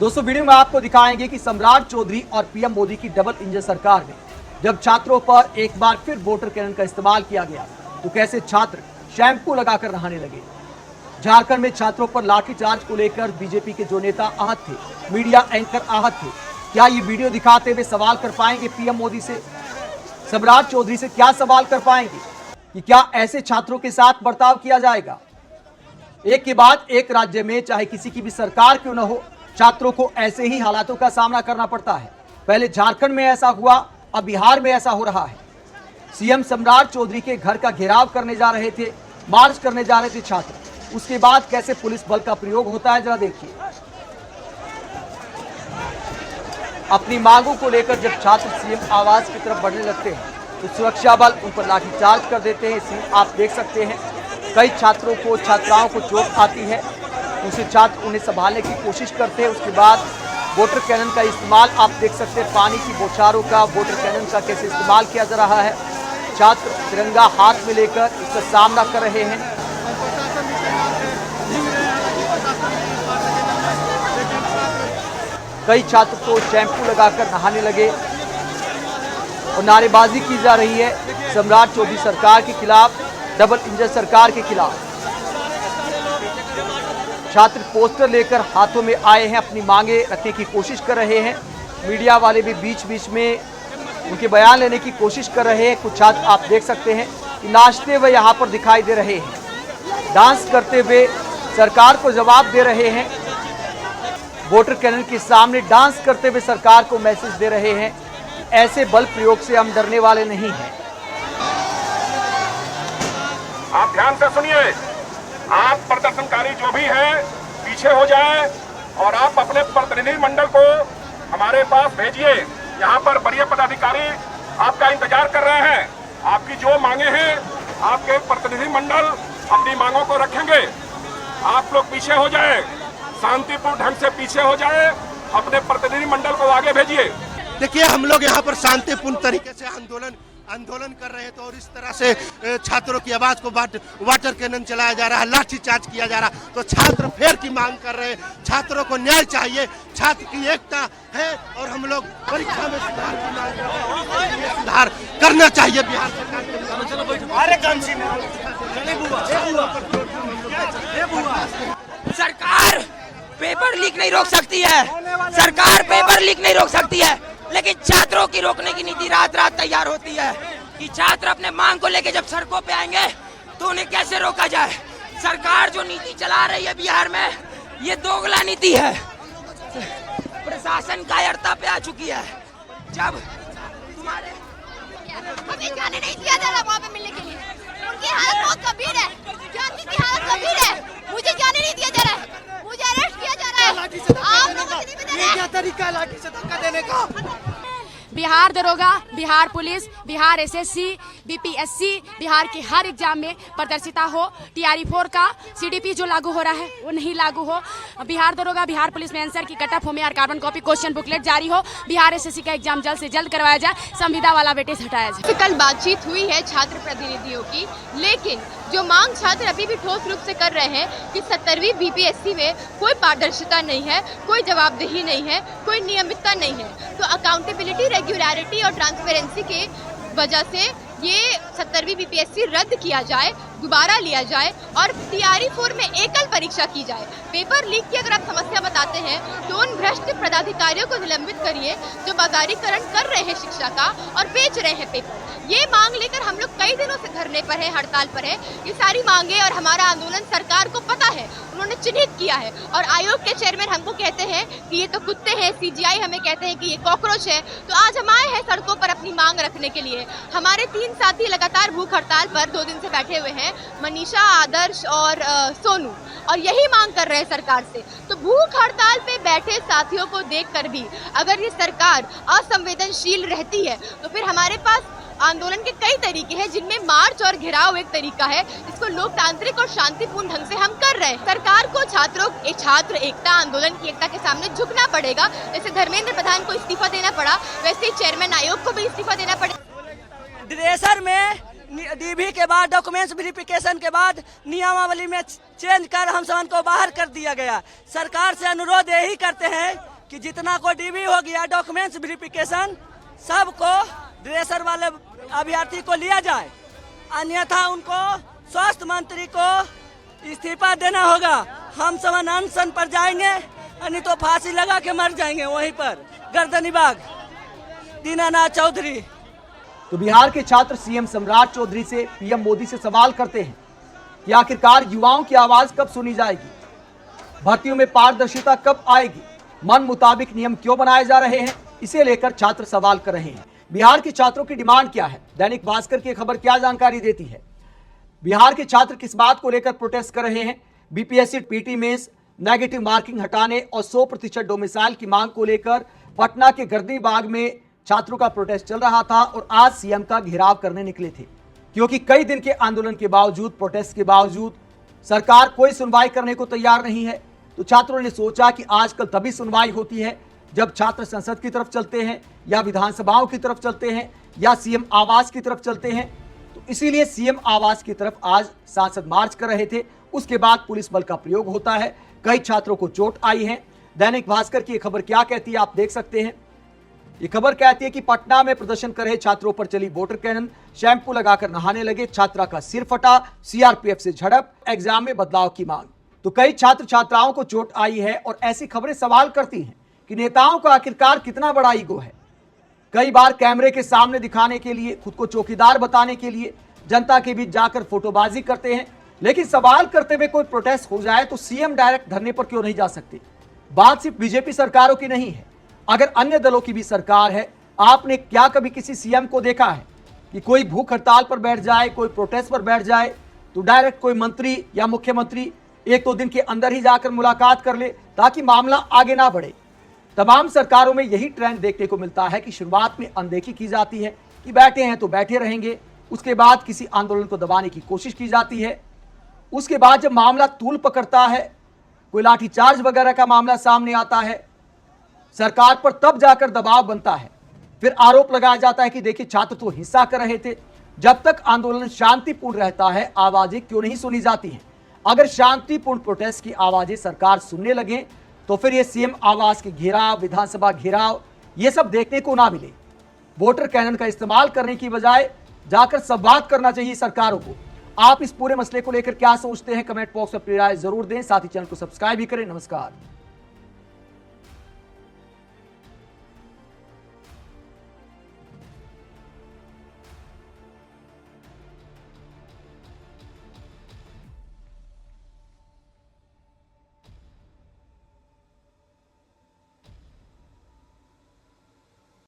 दोस्तों वीडियो में आपको दिखाएंगे कि सम्राट चौधरी और पीएम मोदी की डबल इंजन सरकार में जब छात्रों पर एक बार फिर वोटर कैनन का इस्तेमाल किया गया तो कैसे छात्र शैम्पू लगाकर नहाने लगे। झारखंड में छात्रों पर लाठीचार्ज को लेकर बीजेपी के जो नेता आहत थे, मीडिया एंकर आहत थे। क्या ये वीडियो दिखाते हुए सवाल कर पाएंगे पीएम मोदी से? सम्राट चौधरी से क्या सवाल कर पाएंगे कि क्या ऐसे छात्रों के साथ बर्ताव किया जाएगा? एक के बाद एक राज्य में चाहे किसी की भी सरकार क्यों न हो, छात्रों को ऐसे ही हालातों का सामना करना पड़ता है। पहले झारखंड में ऐसा हुआ, अब बिहार में ऐसा हो रहा है। सीएम सम्राट चौधरी के घर का घेराव करने जा रहे थे, मार्च करने जा रहे थे छात्र। उसके बाद कैसे पुलिस बल का प्रयोग होता है, जरा देखिए। अपनी मांगों को लेकर जब छात्र सीएम आवास की तरफ बढ़ने लगते हैं तो सुरक्षा बल उन पर लाठीचार्ज कर देते हैं। सीन आप देख सकते हैं, कई छात्रों को, छात्राओं को चोट आती है। दूसरे छात्र उन्हें संभालने की कोशिश करते हैं। उसके बाद वोटर कैनन का इस्तेमाल आप देख सकते हैं, पानी की बौछारों का, वोटर कैनन का कैसे इस्तेमाल किया जा रहा है। छात्र तिरंगा हाथ में लेकर इसका सामना कर रहे हैं। कई छात्र तो शैम्पू लगाकर नहाने लगे और नारेबाजी की जा रही है सम्राट चौधरी सरकार के खिलाफ, डबल इंजन सरकार के खिलाफ। छात्र पोस्टर लेकर हाथों में आए हैं, अपनी मांगे रखने की कोशिश कर रहे हैं। मीडिया वाले भी बीच बीच में उनके बयान लेने की कोशिश कर रहे हैं। कुछ छात्र आप देख सकते हैं कि नाचते हुए यहाँ पर दिखाई दे रहे हैं, डांस करते हुए सरकार को जवाब दे रहे हैं। वोटर कैनन के सामने डांस करते हुए सरकार को मैसेज दे रहे हैं, ऐसे बल प्रयोग से हम डरने वाले नहीं हैं। आप ध्यान से सुनिए, आप प्रदर्शनकारी जो भी हैं पीछे हो जाएं और आप अपने प्रतिनिधि मंडल को हमारे पास भेजिए। यहाँ पर वरीय पदाधिकारी आपका इंतजार कर रहे हैं। आपकी जो मांगे हैं, आपके प्रतिनिधि मंडल अपनी मांगों को रखेंगे। आप लोग पीछे हो जाएं, शांतिपूर्ण ढंग से पीछे हो जाएं, अपने प्रतिनिधि मंडल को आगे भेजिए। देखिए, हम लोग यहाँ पर शांतिपूर्ण तरीके से आंदोलन कर रहे थे और इस तरह से छात्रों की आवाज को वाटर कैनन चलाया जा रहा है, लाठीचार्ज किया जा रहा है। तो छात्र फेर की मांग कर रहे हैं, छात्रों को न्याय चाहिए, छात्र की एकता है और हम लोग परीक्षा में सुधार की मांग कर रहे हैं। सुधार करना चाहिए बिहार सरकार। सरकार पेपर लीक नहीं रोक सकती है, सरकार पेपर लीक नहीं रोक सकती है, लेकिन छात्रों की रोकने की नीति रात रात तैयार होती है कि छात्र अपने मांग को लेकर जब सड़कों पे आएंगे तो उन्हें कैसे रोका जाए। सरकार जो नीति चला रही है बिहार में, ये दोगला नीति है। प्रशासन कायरता पे आ चुकी है। जब तुम्हारे हमें जाने नहीं दिया जा रहा वहाँ पे मिलने के लिए, उनकी हालत बहुत गंभीर है, जानवी की हालत गंभीर है, मुझे जाने नहीं दिया जा रहा है, मुझे अरेस्ट किया जा रहा है। आप लोगों को नहीं दे रहे हैं। क्या तरीका है लाठी से धक्का देने का? बिहार दरोगा, Bihar police, Bihar SSC, BPSC, Bihar के हर एग्जाम में पारदर्शिता हो। टीआरई 4 का सीडीपी जो लागू हो रहा है वो नहीं लागू हो। बिहार दरोगा, बिहार पुलिस में आंसर की कटअप हो में कार्बन कॉपी क्वेश्चन बुकलेट जारी हो। बिहार एसएससी का एग्जाम जल्द से जल्द करवाया जाए, संविदा वाला वेटेज हटाया जाए। कल बातचीत हुई है छात्र प्रतिनिधियों की, लेकिन जो मांग छात्र अभी भी ठोस रूप से कर रहे हैं कि 70वीं बीपीएससी में कोई पारदर्शिता नहीं है, कोई जवाबदेही नहीं है, कोई नियमितता नहीं है। तो अकाउंटेबिलिटी, रेगुलरिटी और ट्रांसपेरेंसी के वजह से ये 70वीं बीपीएससी रद्द किया जाए, दोबारा लिया जाए और टीआरई 4 में एकल परीक्षा की जाए। पेपर लीक की अगर आप समस्या बताते हैं तो उन भ्रष्ट पदाधिकारियों को निलंबित करिए जो बाजारीकरण कर रहे हैं शिक्षा का और बेच रहे हैं पेपर। ये मांग लेकर हम लोग कई दिनों से धरने पर है, हड़ताल पर है। ये सारी मांगे और हमारा आंदोलन सरकार को पता है, उन्होंने चिन्हित किया है और आयोग के चेयरमैन हमको कहते हैं कि ये तो कुत्ते हैं, सीजीआई हमें कहते हैं कि ये कॉकरोच है। तो आज हम आए हैं सड़कों पर अपनी मांग रखने के लिए। हमारे 3 साथी लगातार भूख हड़ताल पर 2 दिन से बैठे हुए हैं, मनीषा, आदर्श और सोनू, और यही मांग कर रहे हैं सरकार से। तो भूख हड़ताल पे बैठे साथियों को देखकर भी अगर ये सरकार असंवेदनशील रहती है तो फिर हमारे पास आंदोलन के कई तरीके हैं, जिनमें मार्च और घेराव एक तरीका है। इसको लोकतांत्रिक और शांतिपूर्ण ढंग से हम कर रहे हैं। सरकार को छात्र एकता, आंदोलन की एकता के सामने झुकना पड़ेगा। जैसे धर्मेंद्र प्रधान को इस्तीफा देना पड़ा, वैसे ही चेयरमैन आयोग को भी इस्तीफा देना पड़ेगा। ड्रेसर में डीबी के बाद, डॉक्यूमेंट्स वेरिफिकेशन के बाद नियमावली में चेंज कर हम सबन को बाहर कर दिया गया। सरकार से अनुरोध यही करते हैं कि जितना को डीबी हो गया डॉक्यूमेंट्स वेरिफिकेशन सबको ड्रेसर वाले अभ्यर्थी को लिया जाए, अन्यथा उनको स्वास्थ्य मंत्री को इस्तीफा देना होगा। हम सब अनशन पर जाएंगे, नहीं तो फांसी लगा के मर जाएंगे वहीं पर गर्दनीबाग। दीनानाथ चौधरी। तो बिहार के छात्र सीएम सम्राट चौधरी से पीएम मोदी से सवाल करते हैं कि आखिरकार युवाओं की आवाज कब सुनी जाएगी, भर्तियों में पारदर्शिता कब आएगी, मन मुताबिक नियम क्यों बनाए जा रहे हैं, इसे लेकर छात्र सवाल कर रहे हैं। बिहार के छात्रों की डिमांड क्या है, दैनिक भास्कर की खबर क्या जानकारी देती है। बिहार के छात्र किस बात को लेकर प्रोटेस्ट कर रहे हैं। BPSC PT mains negative marking हटाने और 100% डोमिसाइल की मांग को लेकर पटना के गर्दनीबाग में छात्रों का प्रोटेस्ट चल रहा था और आज सीएम का घेराव करने निकले थे, क्योंकि कई दिन के आंदोलन के बावजूद, प्रोटेस्ट के बावजूद सरकार कोई सुनवाई करने को तैयार नहीं है। तो छात्रों ने सोचा कि आजकल तभी सुनवाई होती है जब छात्र संसद की तरफ चलते हैं या विधानसभाओं की तरफ चलते हैं या सीएम आवास की तरफ चलते हैं। तो इसीलिए सीएम आवास की तरफ आज सांसद मार्च कर रहे थे। उसके बाद पुलिस बल का प्रयोग होता है, कई छात्रों को चोट आई है। दैनिक भास्कर की खबर क्या कहती है आप देख सकते हैं। ये खबर कहती है कि पटना में प्रदर्शन कर रहे छात्रों पर चली वाटर कैनन, शैंपू लगाकर नहाने लगे, छात्रा का सिर फटा, सीआरपीएफ से झड़प, एग्जाम में बदलाव की मांग। तो कई छात्र छात्राओं को चोट आई है और ऐसी खबरें सवाल करती हैं कि नेताओं का आखिरकार कितना बड़ा ईगो है। कई बार कैमरे के सामने दिखाने के लिए, खुद को चौकीदार बताने के लिए जनता के बीच जाकर फोटोबाजी करते हैं, लेकिन सवाल करते हुए कोई प्रोटेस्ट हो जाए तो सीएम डायरेक्ट धरने पर क्यों नहीं जा सकते। बात सिर्फ बीजेपी सरकारों की नहीं है, अगर अन्य दलों की भी सरकार है। आपने क्या कभी किसी सीएम को देखा है कि कोई भूख हड़ताल पर बैठ जाए, कोई प्रोटेस्ट पर बैठ जाए तो डायरेक्ट कोई मंत्री या मुख्यमंत्री 1-2 दिन के अंदर ही जाकर मुलाकात कर ले ताकि मामला आगे ना बढ़े। तमाम सरकारों में यही ट्रेंड देखने को मिलता है कि शुरुआत में अनदेखी की जाती है कि बैठे हैं तो बैठे रहेंगे, उसके बाद किसी आंदोलन को दबाने की कोशिश की जाती है, उसके बाद जब मामला तूल पकड़ता है, कोई लाठीचार्ज वगैरह का मामला सामने आता है, सरकार पर तब जाकर दबाव बनता है। फिर आरोप लगाया जाता है कि देखिए छात्र तो हिंसा कर रहे थे। जब तक आंदोलन शांतिपूर्ण रहता है, आवाजें क्यों नहीं सुनी जाती हैं। अगर शांतिपूर्ण प्रोटेस्ट की आवाजें सरकार सुनने लगे तो फिर ये सीएम आवास के घेराव, विधानसभा घेराव, ये सब देखने को ना मिले। वोटर कैनन का इस्तेमाल करने की बजाय जाकर संवाद करना चाहिए सरकारों को। आप इस पूरे मसले को लेकर क्या सोचते हैं, कमेंट बॉक्स में अपनी राय जरूर दें। साथ ही चैनल को सब्सक्राइब भी करें। नमस्कार।